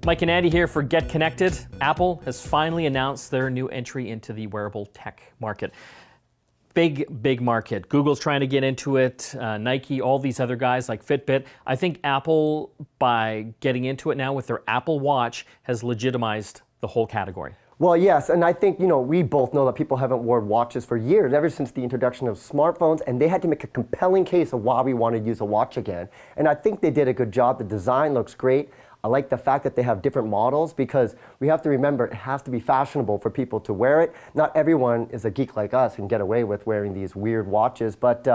Mike and Andy here for GetConnected. Apple has finally announced their new entry into the wearable tech market. Big market. Google's trying to get into it, Nike, all these other guys like Fitbit. I think Apple, by getting into it now with their Apple Watch, has legitimized the whole category. Well, yes, and I think, we both know that people haven't worn watches for years, ever since the introduction of smartphones, and they had to make a compelling case of why we want to use a watch again. And I think they did a good job. The design looks great. I like the fact that they have different models, because we have to remember it has to be fashionable for people to wear it. Not everyone is a geek like us and get away with wearing these weird watches, but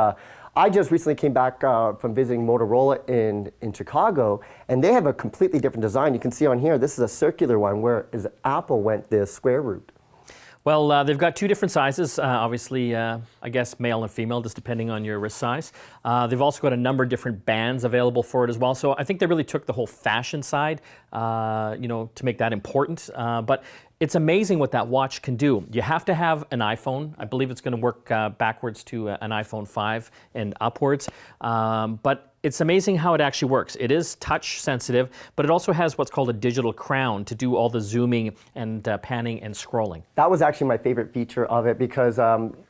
I just recently came back from visiting Motorola in Chicago, and they have a completely different design. You can see on here, this is a circular one, whereas Apple went the square route. Well, they've got two different sizes, obviously, I guess male and female, just depending on your wrist size. They've also got a number of different bands available for it as well. So I think they really took the whole fashion side, to make that important. But it's amazing what that watch can do. You have to have an iPhone. I believe it's going to work backwards to an iPhone 5 and upwards. But it's amazing how it actually works. It is touch sensitive, but it also has what's called a digital crown to do all the zooming and panning and scrolling. That was actually my favorite feature of it, because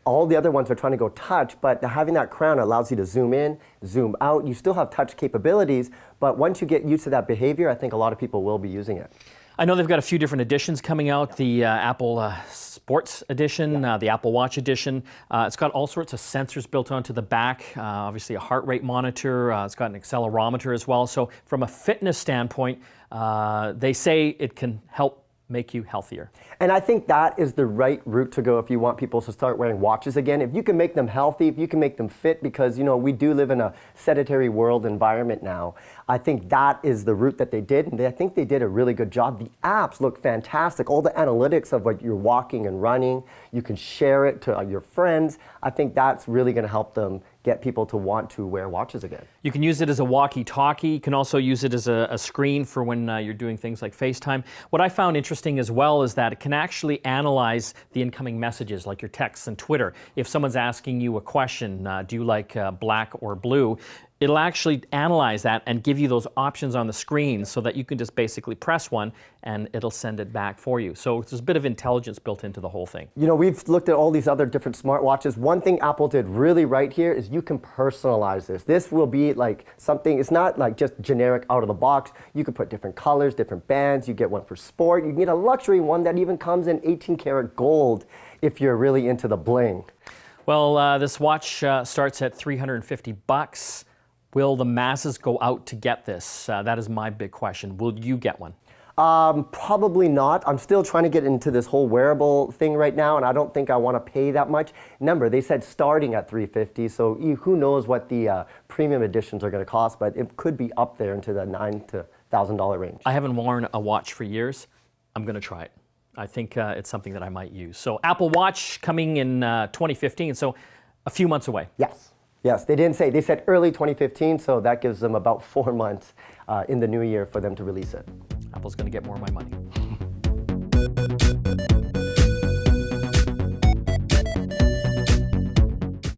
all the other ones are trying to go touch, but having that crown allows you to zoom in, zoom out. You still have touch capabilities, but once you get used to that behavior, I think a lot of people will be using it. I know they've got a few different editions coming out. The Apple Sports Edition, the Apple Watch Edition. It's got all sorts of sensors built onto the back, obviously a heart rate monitor. It's got an accelerometer as well. So from a fitness standpoint, they say it can help make you healthier. And I think that is the right route to go if you want people to start wearing watches again. If you can make them healthy, if you can make them fit, because we do live in a sedentary world environment now, I think that is the route that they did, and I think they did a really good job. The apps look fantastic. All the analytics of what you're walking and running, you can share it to your friends. I think that's really going to help them get people to want to wear watches again. You can use it as a walkie-talkie. You can also use it as a screen for when you're doing things like FaceTime. What I found interesting as well is that it can actually analyze the incoming messages, like your texts and Twitter. If someone's asking you a question, do you like black or blue? It'll actually analyze that and give you those options on the screen so that you can just basically press one and it'll send it back for you. So there's a bit of intelligence built into the whole thing. We've looked at all these other different smartwatches. One thing Apple did really right here is you can personalize this. This will be like something, it's not like just generic out of the box. You can put different colors, different bands. You get one for sport. You can get a luxury one that even comes in 18 karat gold if you're really into the bling. Well, this watch starts at $350. Will the masses go out to get this? That is my big question. Will you get one? Probably not. I'm still trying to get into this whole wearable thing right now, and I don't think I want to pay that much. Remember, they said starting at $350, so who knows what the premium editions are going to cost, but it could be up there into the $9,000 to $1,000 range. I haven't worn a watch for years. I'm going to try it. I think it's something that I might use. So Apple Watch coming in 2015, so a few months away. Yes, they didn't say. They said early 2015, so that gives them about 4 months in the new year for them to release it. Apple's going to get more of my money.